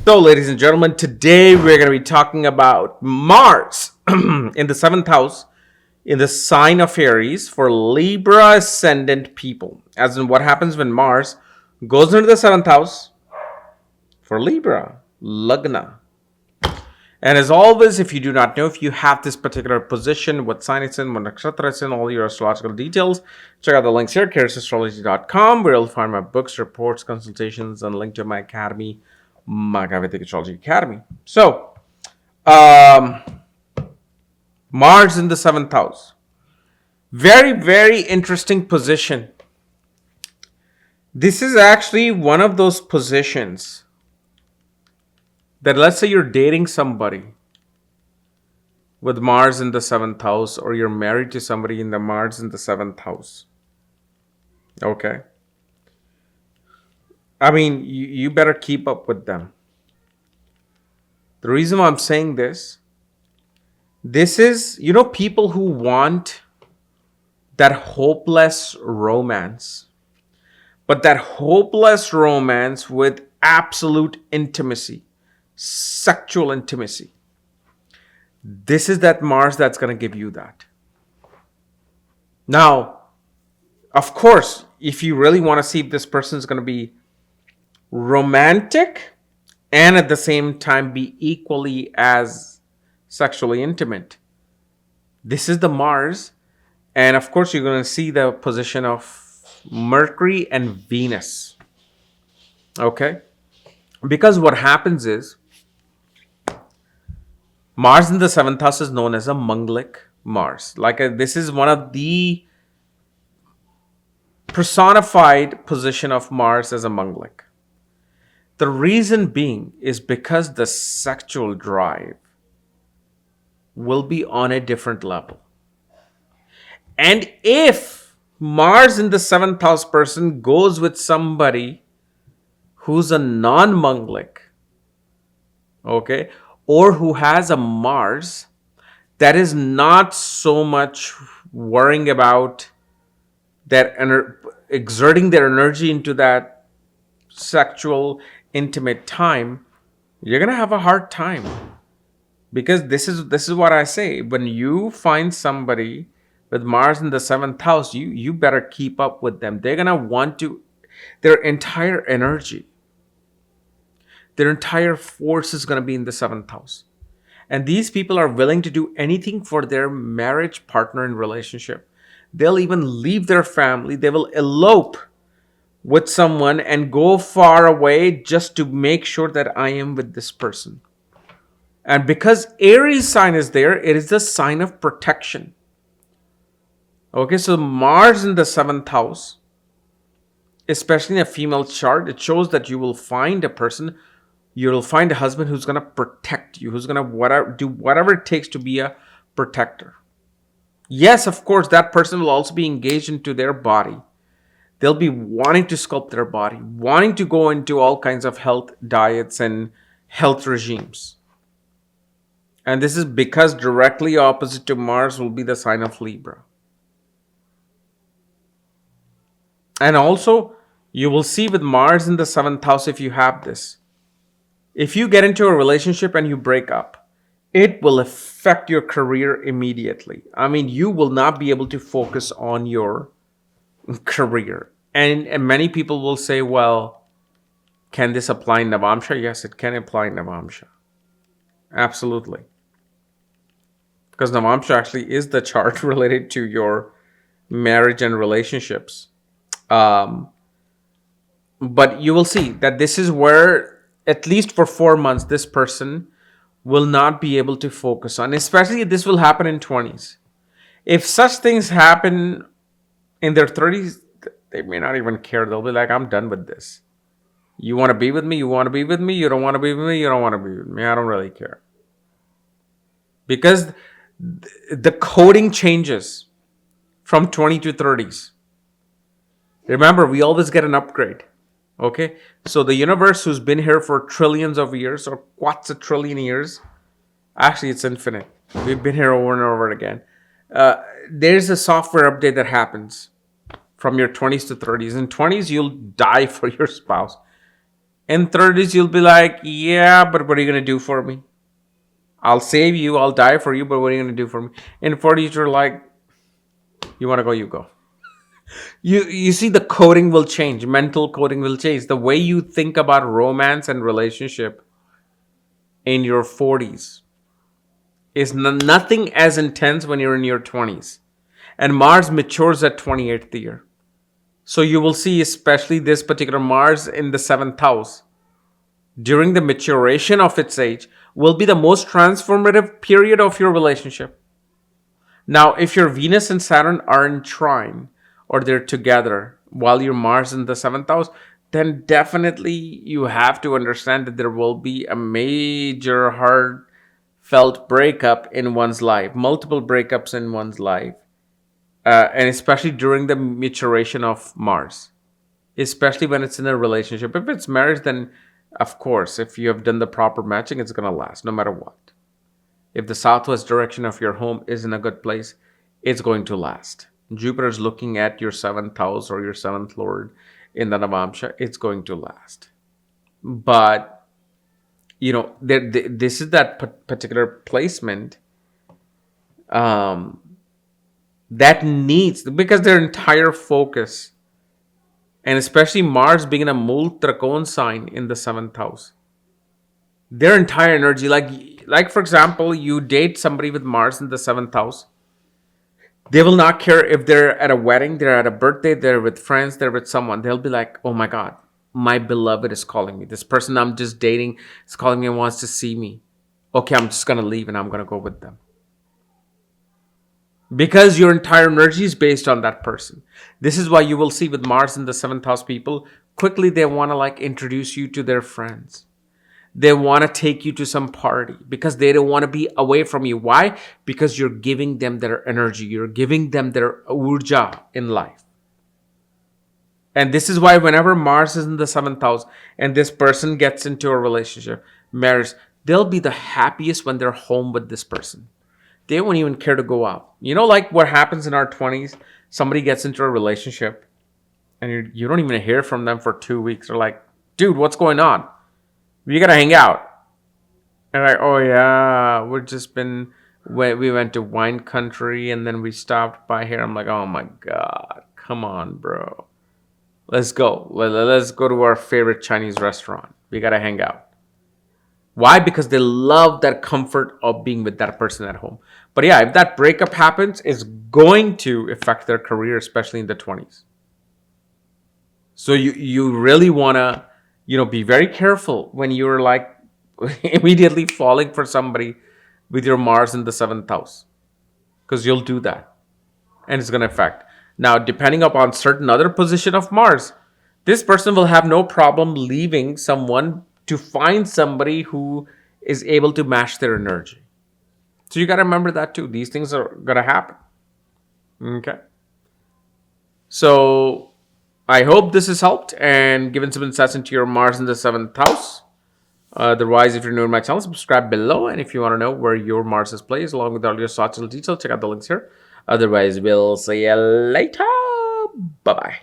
So, ladies and gentlemen, today we're going to be talking about Mars in the seventh house in the sign of Aries for Libra ascendant people. As in, what happens when Mars goes into the seventh house for Libra, Lagna. And as always, if you do not know if you have this particular position, what sign it's in, what nakshatra it's in, all your astrological details, check out the links here, karisastrology.com, where you'll find my books, reports, consultations, and link to my academy, my Vedic Astrology Academy. So, Mars in the seventh house. Very, very interesting position. This is actually one of those positions that, let's say you're dating somebody with Mars in the seventh house, or you're married to somebody in the Mars in the seventh house. Okay. I mean, you better keep up with them. The reason why I'm saying this is, people who want that hopeless romance, but that hopeless romance with absolute intimacy, sexual intimacy. This is that Mars that's going to give you that. Now, of course, if you really want to see if this person is going to be romantic and at the same time be equally as sexually intimate, this is the Mars. And of course, you're going to see the position of Mercury and Venus. Okay? Because what happens is, Mars in the seventh house is known as a Manglik Mars. This is one of the personified position of Mars as a Manglik. The reason being is because the sexual drive will be on a different level. And if Mars in the seventh house person goes with somebody who's a non-Manglik, okay, or who has a Mars that is not so much worrying about that exerting their energy into that sexual intimate time, you're gonna have a hard time. Because this is what I say. When you find somebody with Mars in the seventh house, you better keep up with them. They're gonna want to, their entire energy, their entire force is gonna be in the seventh house. And these people are willing to do anything for their marriage partner and relationship. They'll even leave their family. They will elope with someone and go far away just to make sure that I am with this person. And because Aries sign is there, it is the sign of protection. Okay, so Mars in the seventh house, especially in a female chart, it shows that you will find a person, you will find a husband who's going to protect you, who's going to do whatever it takes to be a protector. Yes, of course, that person will also be engaged into their body. They'll be wanting to sculpt their body, wanting to go into all kinds of health diets and health regimes. And this is because directly opposite to Mars will be the sign of Libra. And also, you will see with Mars in the seventh house, if you have this, if you get into a relationship and you break up, it will affect your career immediately. I mean, you will not be able to focus on your career. And many people will say, well, can this apply in Navamsha? Yes, it can apply in Navamsha. Absolutely. Because Navamsha actually is the chart related to your marriage and relationships. But you will see that this is where, at least for 4 months, this person will not be able to focus on. Especially this will happen in 20s. If such things happen in their 30s, they may not even care. They'll be like, I'm done with this. You want to be with me? You want to be with me? You don't want to be with me? You don't want to be with me. I don't really care. Because the coding changes from 20 to 30s. Remember, we always get an upgrade. Okay? So the universe, who's been here for trillions of years or quadrillion years, actually it's infinite. We've been here over and over again. There's a software update that happens from your 20s to 30s. In 20s, you'll die for your spouse. In 30s, you'll be like, yeah, but what are you going to do for me? I'll save you, I'll die for you, but what are you going to do for me? In 40s, you're like, you want to go, you go. You see, the coding will change, mental coding will change. The way you think about romance and relationship in your 40s is nothing as intense when you're in your 20s. And Mars matures at 28th year. So you will see, especially this particular Mars in the 7th house, during the maturation of its age, will be the most transformative period of your relationship. Now, if your Venus and Saturn are in trine or they're together while your Mars in the 7th house, then definitely you have to understand that there will be a major heartfelt breakup in one's life, multiple breakups in one's life, and especially during the maturation of Mars, especially when it's in a relationship. If it's marriage, then of course, if you have done the proper matching, it's going to last no matter what. If the southwest direction of your home is in a good place, it's going to last. Jupiter is looking at your 7th house or your 7th lord in the Navamsha, it's going to last. But, this is that particular placement that needs, because their entire focus, and especially Mars being in a Mool Trakon sign in the 7th house, their entire energy, like for example, you date somebody with Mars in the 7th house, they will not care if they're at a wedding, they're at a birthday, they're with friends, they're with someone. They'll be like, oh my God, my beloved is calling me. This person I'm just dating is calling me and wants to see me. Okay, I'm just going to leave and I'm going to go with them. Because your entire energy is based on that person. This is why you will see with Mars in the 7th house people, quickly they want to introduce you to their friends. They want to take you to some party because they don't want to be away from you. Why? Because you're giving them their energy. You're giving them their urja in life. And this is why whenever Mars is in the 7th house and this person gets into a relationship, marriage, they'll be the happiest when they're home with this person. They won't even care to go out. Like what happens in our 20s, somebody gets into a relationship and you don't even hear from them for 2 weeks. They're like, dude, what's going on? We gotta hang out. And oh yeah, we went to wine country and then we stopped by here. I'm like, oh my God, come on, bro. Let's go. Let's go to our favorite Chinese restaurant. We gotta hang out. Why? Because they love that comfort of being with that person at home. But yeah, if that breakup happens, it's going to affect their career, especially in the 20s. So you really wanna be very careful when you're immediately falling for somebody with your Mars in the 7th house, because you'll do that and it's going to affect. Now, depending upon certain other position of Mars, this person will have no problem leaving someone to find somebody who is able to match their energy. So you got to remember that too. These things are going to happen. Okay. So I hope this has helped and given some insights into your Mars in the 7th house. Otherwise, if you're new to my channel, subscribe below. And if you want to know where your Mars is placed, along with all your astrological details, check out the links here. Otherwise, we'll see you later. Bye-bye.